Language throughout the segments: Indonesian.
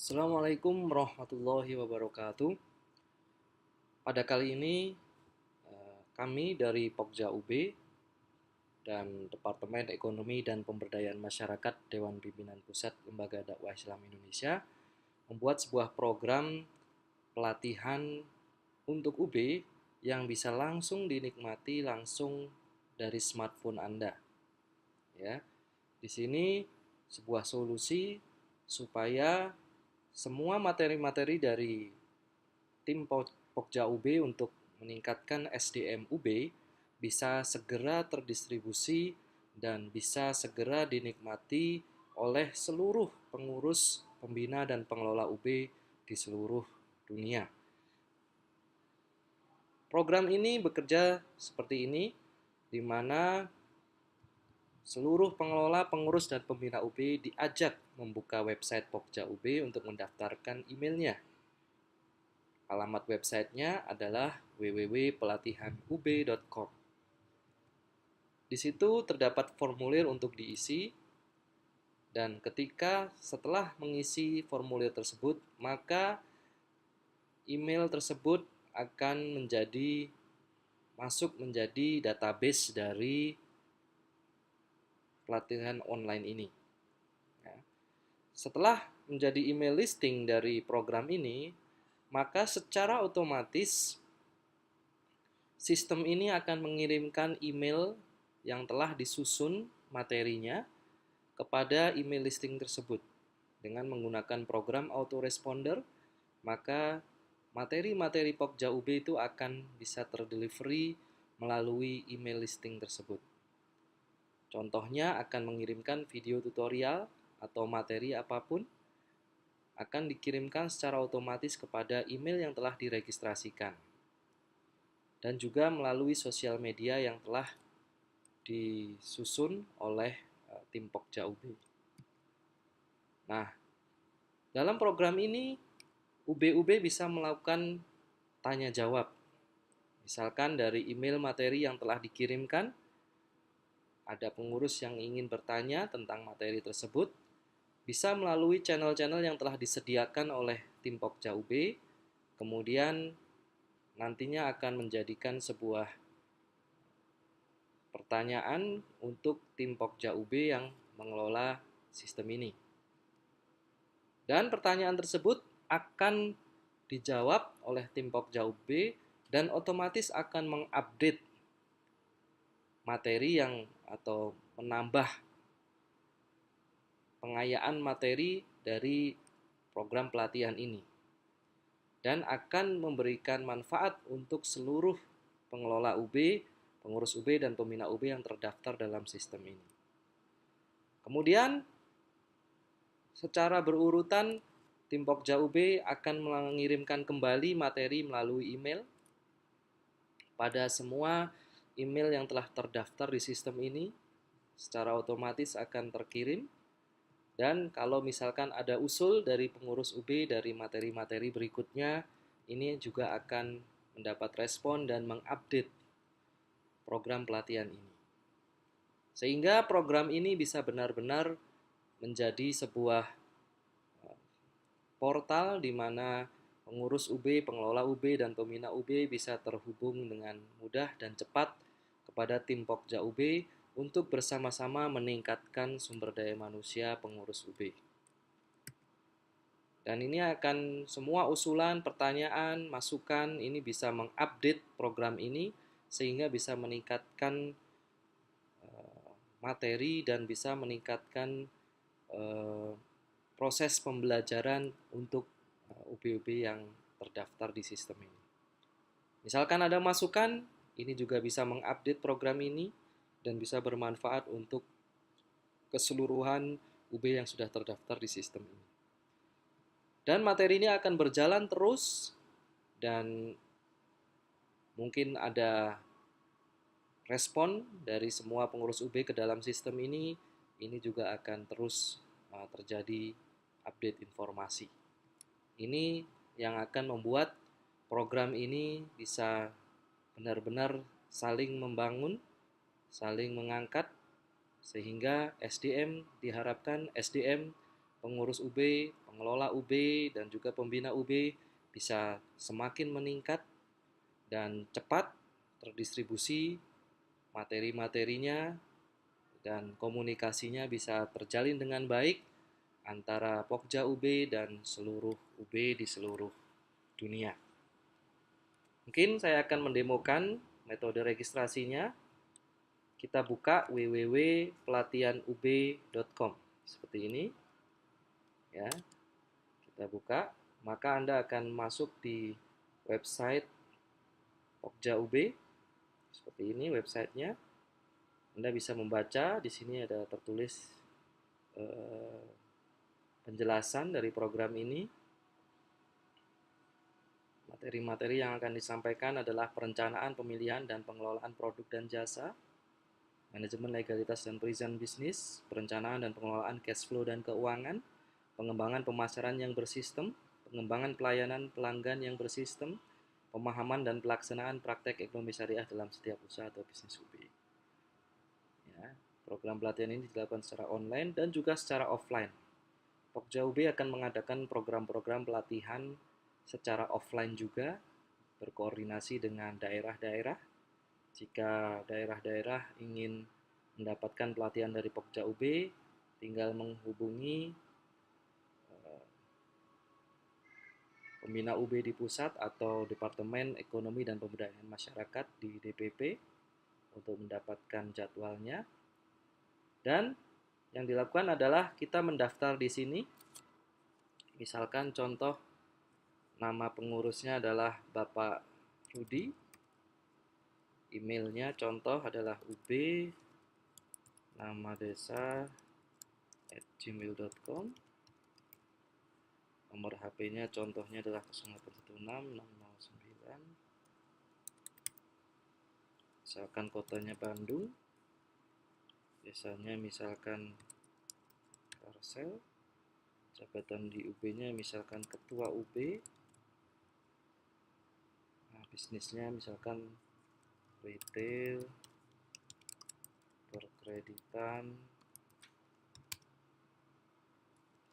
Assalamualaikum warahmatullahi wabarakatuh. Pada kali ini kami dari Pokja UB dan Departemen Ekonomi dan Pemberdayaan Masyarakat Dewan Pimpinan Pusat Lembaga Dakwah Islam Indonesia membuat sebuah program pelatihan untuk UB yang bisa langsung dinikmati langsung dari smartphone Anda. Ya, di sini sebuah solusi supaya semua materi-materi dari tim Pokja UB untuk meningkatkan SDM UB bisa segera terdistribusi dan bisa segera dinikmati oleh seluruh pengurus, pembina, dan pengelola UB di seluruh dunia. Program ini bekerja seperti ini, di mana seluruh pengelola, pengurus, dan pembina UB diajak membuka website Pokja UB untuk mendaftarkan emailnya. Alamat websitenya adalah www.pelatihanub.com. Di situ terdapat formulir untuk diisi, dan ketika setelah mengisi formulir tersebut, maka email tersebut akan masuk menjadi database dari pelatihan online ini. Setelah menjadi email listing dari program ini, maka secara otomatis sistem ini akan mengirimkan email yang telah disusun materinya kepada email listing tersebut. Dengan menggunakan program autoresponder, maka materi-materi Pokja UB itu akan bisa terdelivery melalui email listing tersebut. Contohnya akan mengirimkan video tutorial atau materi apapun akan dikirimkan secara otomatis kepada email yang telah diregistrasikan dan juga melalui sosial media yang telah disusun oleh tim Pokja UB. Nah, dalam program ini UB-UB bisa melakukan tanya jawab. Misalkan dari email materi yang telah dikirimkan, ada pengurus yang ingin bertanya tentang materi tersebut, bisa melalui channel-channel yang telah disediakan oleh tim Pokja UB, kemudian nantinya akan menjadikan sebuah pertanyaan untuk tim Pokja UB yang mengelola sistem ini. Dan pertanyaan tersebut akan dijawab oleh tim Pokja UB dan otomatis akan mengupdate materi atau menambah pengayaan materi dari program pelatihan ini dan akan memberikan manfaat untuk seluruh pengelola UB, pengurus UB, dan pembina UB yang terdaftar dalam sistem ini. Kemudian secara berurutan tim Pokja UB akan mengirimkan kembali materi melalui email pada semua email yang telah terdaftar di sistem ini. Secara otomatis akan terkirim, dan kalau misalkan ada usul dari pengurus UB dari materi-materi berikutnya, ini juga akan mendapat respon dan mengupdate program pelatihan ini. Sehingga program ini bisa benar-benar menjadi sebuah portal di mana pengurus UB, pengelola UB, dan pembina UB bisa terhubung dengan mudah dan cepat kepada tim Pokja UB untuk bersama-sama meningkatkan sumber daya manusia pengurus UB. Dan ini akan semua usulan, pertanyaan, masukan ini bisa mengupdate program ini sehingga bisa meningkatkan materi dan bisa meningkatkan proses pembelajaran untuk UB-UB yang terdaftar di sistem ini. Misalkan ada masukan, ini juga bisa mengupdate program ini dan bisa bermanfaat untuk keseluruhan UB yang sudah terdaftar di sistem ini. Dan materi ini akan berjalan terus dan mungkin ada respon dari semua pengurus UB ke dalam sistem ini juga akan terus terjadi update informasi. Ini yang akan membuat program ini bisa benar-benar saling membangun, saling mengangkat, sehingga diharapkan SDM pengurus UB, pengelola UB, dan juga pembina UB bisa semakin meningkat dan cepat terdistribusi materi-materinya, dan komunikasinya bisa terjalin dengan baik antara Pokja UB dan seluruh UB di seluruh dunia. Mungkin saya akan mendemokan metode registrasinya. Kita buka www.pelatihanub.com seperti ini. Ya, kita buka, maka Anda akan masuk di website Pokja UB. Seperti ini websitenya. Anda bisa membaca, di sini ada tertulis penjelasan dari program ini. Materi-materi yang akan disampaikan adalah perencanaan, pemilihan, dan pengelolaan produk dan jasa, manajemen legalitas dan perizinan bisnis, perencanaan dan pengelolaan cash flow dan keuangan, pengembangan pemasaran yang bersistem, pengembangan pelayanan pelanggan yang bersistem, pemahaman dan pelaksanaan praktek ekonomi syariah dalam setiap usaha atau bisnis UB. Ya, program pelatihan ini dilakukan secara online dan juga secara offline. Pokja UB akan mengadakan program-program pelatihan secara offline juga, berkoordinasi dengan daerah-daerah. Jika daerah-daerah ingin mendapatkan pelatihan dari Pokja UB, tinggal menghubungi pembina UB di pusat atau Departemen Ekonomi dan Pemberdayaan Masyarakat di DPP untuk mendapatkan jadwalnya. Dan yang dilakukan adalah kita mendaftar di sini. Misalkan contoh nama pengurusnya adalah Bapak Rudi. Emailnya contoh adalah ub nama desa @gmail.com. Nomor HP-nya contohnya adalah 0816 609. Misalkan kotanya Bandung. Desanya misalkan Parsel. Jabatan di UB-nya misalkan ketua UB. Nah, bisnisnya misalkan retail, perkreditan,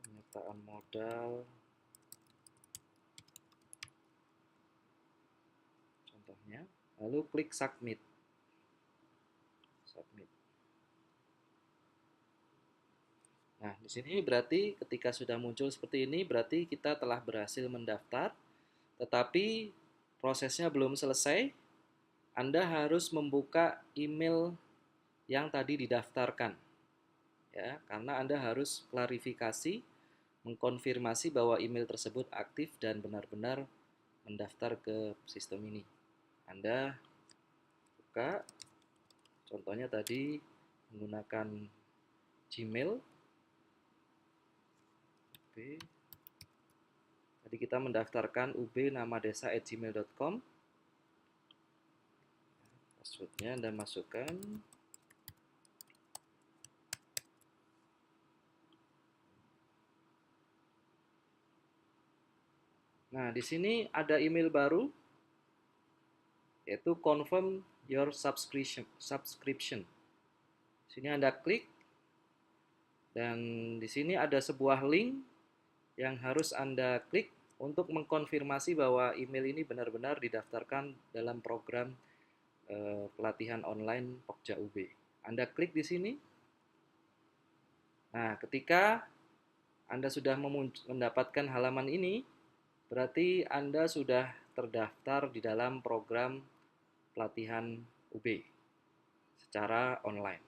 penyertaan modal, contohnya. Lalu klik submit. Nah, di sini berarti ketika sudah muncul seperti ini, berarti kita telah berhasil mendaftar, tetapi prosesnya belum selesai. Anda harus membuka email yang tadi didaftarkan. Ya, karena Anda harus klarifikasi, mengkonfirmasi bahwa email tersebut aktif dan benar-benar mendaftar ke sistem ini. Anda buka, contohnya tadi menggunakan Gmail. Tadi kita mendaftarkan ub nama desa @gmail.com. Passwordnya Anda masukkan. Nah, di sini ada email baru, yaitu confirm your subscription. Sini Anda klik, dan di sini ada sebuah link yang harus Anda klik untuk mengkonfirmasi bahwa email ini benar-benar didaftarkan dalam program pelatihan online Pokja UB. Anda klik di sini. Nah, ketika Anda sudah mendapatkan halaman ini, berarti Anda sudah terdaftar di dalam program pelatihan UB secara online.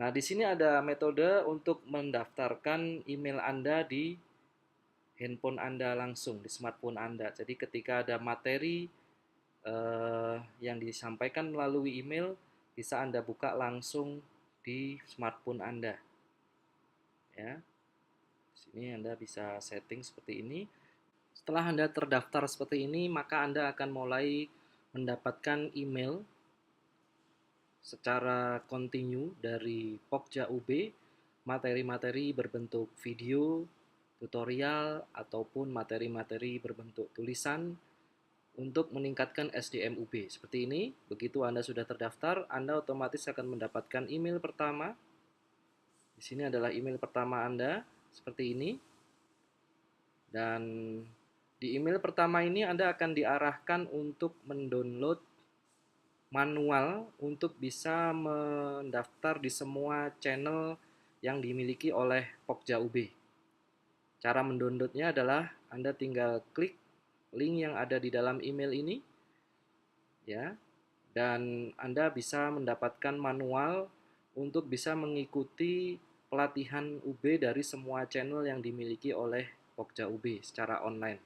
Nah, di sini ada metode untuk mendaftarkan email Anda di handphone Anda langsung, di smartphone Anda. Jadi ketika ada materi yang disampaikan melalui email, bisa Anda buka langsung di smartphone Anda. Ya, di sini Anda bisa setting seperti ini. Setelah Anda terdaftar seperti ini, maka Anda akan mulai mendapatkan email secara kontinu dari Pokja UB, materi-materi berbentuk video, tutorial, ataupun materi-materi berbentuk tulisan untuk meningkatkan SDM UB. Seperti ini, begitu Anda sudah terdaftar, Anda otomatis akan mendapatkan email pertama. Di sini adalah email pertama Anda. seperti ini. Dan di email pertama ini Anda akan diarahkan untuk mendownload manual untuk bisa mendaftar di semua channel yang dimiliki oleh Pokja UB. Cara mendownloadnya adalah Anda tinggal klik link yang ada di dalam email ini, ya, dan Anda bisa mendapatkan manual untuk bisa mengikuti pelatihan UB dari semua channel yang dimiliki oleh Pokja UB secara online.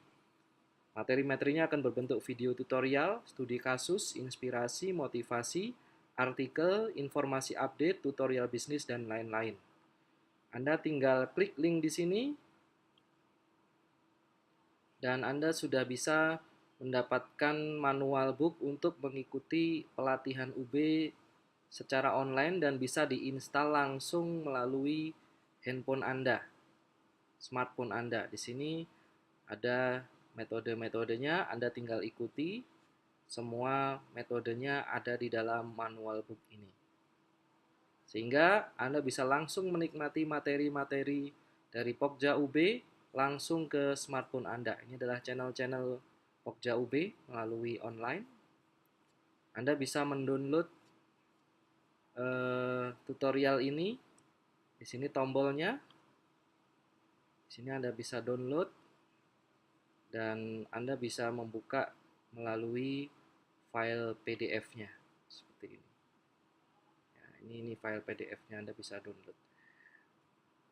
Materi-materinya akan berbentuk video tutorial, studi kasus, inspirasi, motivasi, artikel, informasi update, tutorial bisnis, dan lain-lain. Anda tinggal klik link di sini, dan Anda sudah bisa mendapatkan manual book untuk mengikuti pelatihan UB secara online dan bisa diinstal langsung melalui handphone Anda, smartphone Anda. Di sini ada metode-metodenya, Anda tinggal ikuti. Semua metodenya ada di dalam manual book ini. Sehingga Anda bisa langsung menikmati materi-materi dari Pokja UB langsung ke smartphone Anda. Ini adalah channel-channel Pokja UB melalui online. Anda bisa mendownload tutorial ini. Di sini tombolnya. Di sini Anda bisa download dan Anda bisa membuka melalui file PDF-nya seperti ini. Ya, ini file PDF-nya, Anda bisa download.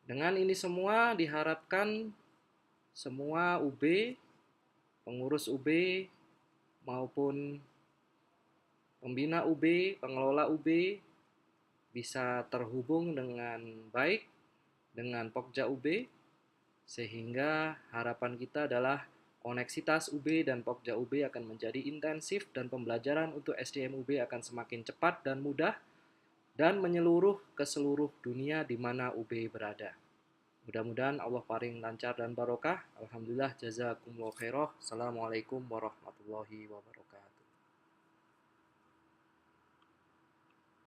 Dengan ini semua diharapkan semua UB, pengurus UB maupun pembina UB, pengelola UB bisa terhubung dengan baik dengan Pokja UB, sehingga harapan kita adalah koneksitas UB dan Pokja UB akan menjadi intensif dan pembelajaran untuk SDM UB akan semakin cepat dan mudah dan menyeluruh ke seluruh dunia di mana UB berada. Mudah-mudahan Allah paling lancar dan barokah. Alhamdulillah, jazakumullah khairah. Assalamualaikum warahmatullahi wabarakatuh.